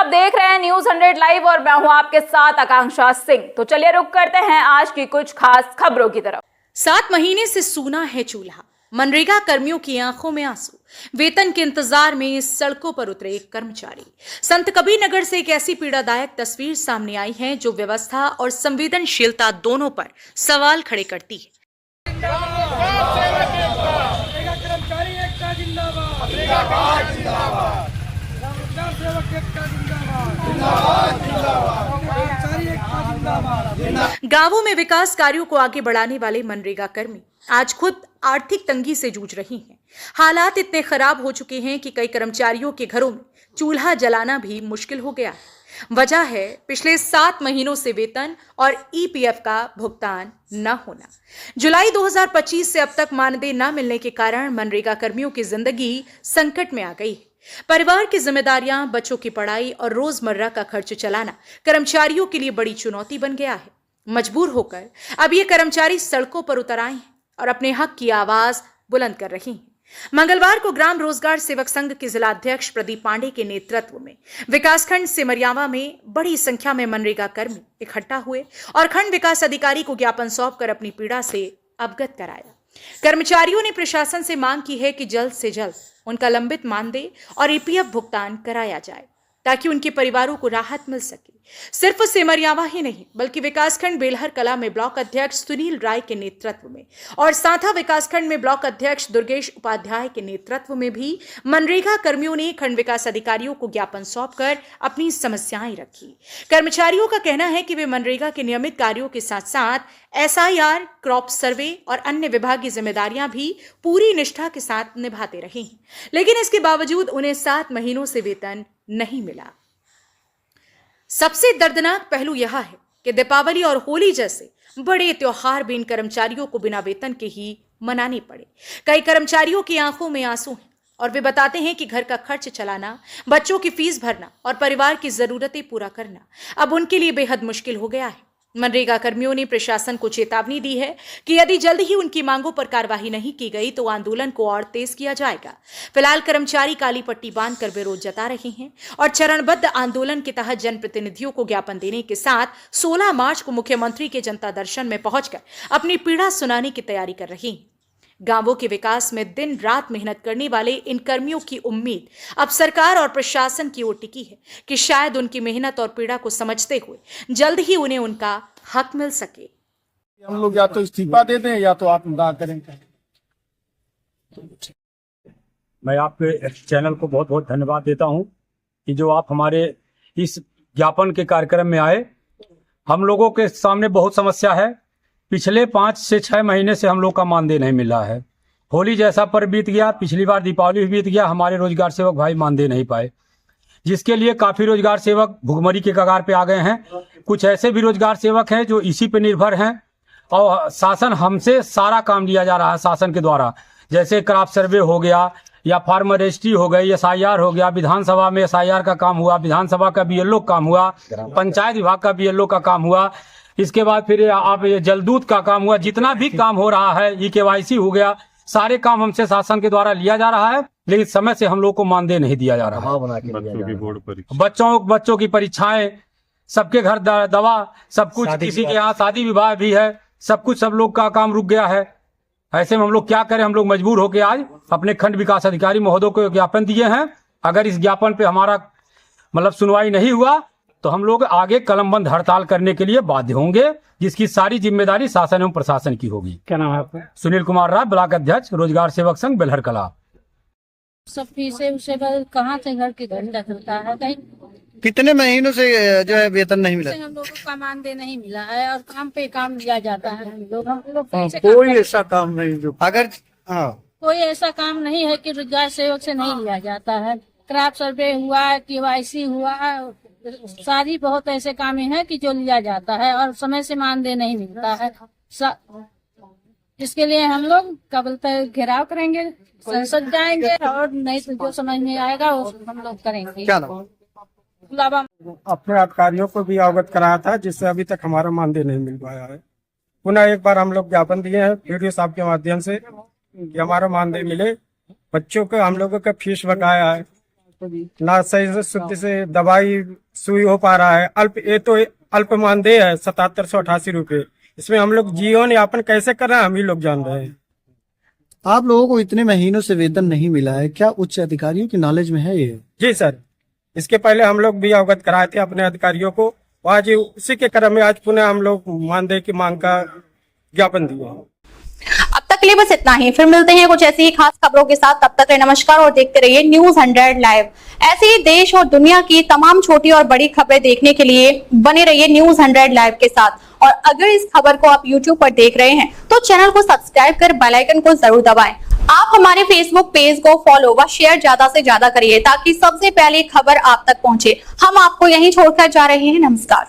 आप देख रहे हैं न्यूज 100 लाइव और मैं हूं आपके साथ आकांक्षा सिंह। तो चलिए रुक करते हैं आज की कुछ खास खबरों की तरफ। 7 महीने से सूना है चूल्हा, मनरेगा कर्मियों की आंखों में आंसू, वेतन के इंतजार में सड़कों पर उतरे कर्मचारी। संत कबीर नगर से एक ऐसी पीड़ादायक तस्वीर सामने आई है जो व्यवस्था और संवेदनशीलता दोनों पर सवाल खड़े करती है। गांवों में विकास कार्यों को आगे बढ़ाने वाले मनरेगा कर्मी आज खुद आर्थिक तंगी से जूझ रही हैं। हालात इतने खराब हो चुके हैं कि कई कर्मचारियों के घरों में चूल्हा जलाना भी मुश्किल हो गया है। वजह है पिछले 7 महीनों से वेतन और ईपीएफ का भुगतान न होना। जुलाई 2025 से अब तक मानदेय न मिलने के कारण मनरेगा कर्मियों की जिंदगी संकट में आ गई है। परिवार की जिम्मेदारियां, बच्चों की पढ़ाई और रोजमर्रा का खर्च चलाना कर्मचारियों के लिए बड़ी चुनौती बन गया है। मजबूर होकर अब ये कर्मचारी सड़कों पर उतर आए हैं और अपने हक की आवाज बुलंद कर रही हैं। मंगलवार को ग्राम रोजगार सेवक संघ के जिलाध्यक्ष प्रदीप पांडे के नेतृत्व में विकासखंड सिमरियावा में बड़ी संख्या में मनरेगा कर्मी इकट्ठा हुए और खंड विकास अधिकारी को ज्ञापन सौंपकर अपनी पीड़ा से अवगत कराया। कर्मचारियों ने प्रशासन से मांग की है कि जल्द से जल्द उनका लंबित मानदेय और ईपीएफ भुगतान कराया जाए ताकि उनके परिवारों को राहत मिल सके। सिर्फ सिमरियावा ही नहीं बल्कि विकासखंड बेलहर कला में ब्लॉक अध्यक्ष सुनील राय के नेतृत्व में और साथा विकासखंड में ब्लॉक अध्यक्ष दुर्गेश उपाध्याय के नेतृत्व में भी मनरेगा कर्मियों ने खंड विकास अधिकारियों को ज्ञापन सौंपकर अपनी समस्याएं रखी। कर्मचारियों का कहना है कि वे मनरेगा के नियमित कार्यों के साथ साथ एसआईआर, क्रॉप सर्वे और अन्य विभागीय जिम्मेदारियां भी पूरी निष्ठा के साथ निभाते रहे हैं, लेकिन इसके बावजूद उन्हें 7 महीनों से वेतन नहीं मिला। सबसे दर्दनाक पहलू यह है कि दीपावली और होली जैसे बड़े त्योहार भी इन कर्मचारियों को बिना वेतन के ही मनाने पड़े। कई कर्मचारियों की आंखों में आंसू हैं और वे बताते हैं कि घर का खर्च चलाना, बच्चों की फीस भरना और परिवार की जरूरतें पूरा करना अब उनके लिए बेहद मुश्किल हो गया है। मनरेगा कर्मियों ने प्रशासन को चेतावनी दी है कि यदि जल्द ही उनकी मांगों पर कार्रवाई नहीं की गई तो आंदोलन को और तेज किया जाएगा। फिलहाल कर्मचारी काली पट्टी बांधकर विरोध जता रहे हैं और चरणबद्ध आंदोलन के तहत जनप्रतिनिधियों को ज्ञापन देने के साथ 16 मार्च को मुख्यमंत्री के जनता दर्शन में पहुंचकर अपनी पीड़ा सुनाने की तैयारी कर रहे हैं। गांवों के विकास में दिन रात मेहनत करने वाले इन कर्मियों की उम्मीद अब सरकार और प्रशासन की ओर टिकी है कि शायद उनकी मेहनत और पीड़ा को समझते हुए जल्द ही उन्हें उनका हक मिल सके। हम लोग या तो इस्तीफा दे दें या तो आत्मदाह करेंगे। मैं आपके चैनल को बहुत बहुत धन्यवाद देता हूं कि जो आप हमारे इस ज्ञापन के कार्यक्रम में आए। हम लोगों के सामने बहुत समस्या है। पिछले 5 से 6 महीने से हम लोग का मानदेय नहीं मिला है। होली जैसा पर्व बीत गया, पिछली बार दीपावली भी बीत गया, हमारे रोजगार सेवक भाई मानदेय नहीं पाए, जिसके लिए काफी रोजगार सेवक भुखमरी के कगार पे आ गए हैं। कुछ ऐसे भी रोजगार सेवक हैं जो इसी पे निर्भर हैं और शासन हमसे सारा काम लिया जा रहा है शासन के द्वारा, जैसे क्रॉप सर्वे हो गया या फार्मर रजिस्ट्री हो गई, एसआईआर हो गया, विधानसभा में एसआईआर का काम हुआ, विधानसभा का बीएलओ का काम हुआ, पंचायत विभाग का बीएलओ का काम हुआ, इसके बाद फिर आप ये जलदूत का काम हुआ। जितना भी काम हो रहा है, ई-केवाईसी हो गया, सारे काम हमसे शासन के द्वारा लिया जा रहा है, लेकिन समय से हम लोग को मानदेय नहीं दिया जा रहा है। बच्चों की परीक्षाएं, सबके घर दवा, सब कुछ, किसी के यहाँ शादी विवाह भी है, सब कुछ, सब लोग का काम रुक गया है। ऐसे में हम लोग क्या करें? हम लोग मजबूर होकर आज अपने खंड विकास अधिकारी महोदय को ज्ञापन दिए हैं। अगर इस ज्ञापन पे हमारा सुनवाई नहीं हुआ तो हम लोग आगे कलमबंद हड़ताल करने के लिए बाध्य होंगे, जिसकी सारी जिम्मेदारी शासन एवं प्रशासन की होगी। क्या नाम है आपका? सुनील कुमार राय, ब्लॉक अध्यक्ष, रोजगार सेवक संघ, बेलहर कला। सब फीसे उसे कहाँ से घर के घंटा चलता है? कहीं कितने महीनों से जो है वेतन नहीं मिला? हम लोगों को मानदेय नहीं मिला है और काम पे काम लिया जाता है। हम लोग कोई ऐसा काम नहीं जो अगर कोई ऐसा काम नहीं है कि रोजगार सेवक से नहीं लिया जाता है। क्रॉप सर्वे हुआ, केवाईसी हुआ, सारी बहुत ऐसे काम हैं कि जो लिया जाता है और समय से मानदेय नहीं मिलता है। इसके लिए हम लोग क्या बोलते हैं, घेराव करेंगे, संसद जाएंगे और नहीं तो जो समझ में आएगा वो हम लोग करेंगे। क्या नाम? अपने अधिकारियों को भी अवगत कराया था, जिससे अभी तक हमारा मानदेय नहीं मिल पाया है। पुनः एक बार हम लोग ज्ञापन दिए हैं वीडियो साहब के माध्यम से कि हमारा मानदेय मिले। बच्चों को हम लोगों का फीस बकाया है, ना सही से शुद्ध से दवाई सुई हो पा रहा है। ये तो अल्प मानदेय है 7788 रुपए। इसमें हम लोग जीवन यापन कैसे कर रहे हैं हम ही लोग जान रहे हैं। आप लोगों को इतने महीनों से वेतन नहीं मिला है, क्या उच्च अधिकारियों की नॉलेज में है ये? जी सर, इसके पहले हम लोग भी अवगत कराए थे अपने अधिकारियों को। आज उसी के क्रम में आज पुनः हम लोग मानदेय की मांग का ज्ञापन दिए हैं। अब तक के लिए बस इतना ही, फिर मिलते हैं कुछ ऐसी ही खास खबरों के साथ। तब तक के लिए नमस्कार और देखते रहिए न्यूज़ 100 लाइव। ऐसे ही देश और दुनिया की तमाम छोटी और बड़ी खबरें देखने के लिए बने रहिए न्यूज़ 100 लाइव के साथ। और अगर इस खबर को आप YouTube पर देख रहे हैं तो चैनल को सब्सक्राइब कर बेल आइकन को जरूर दबाएं। आप हमारे फेसबुक पेज को फॉलो व शेयर ज्यादा से ज्यादा करिए ताकि सबसे पहले खबर आप तक पहुंचे। हम आपको यहीं छोड़कर जा रहे हैं। नमस्कार।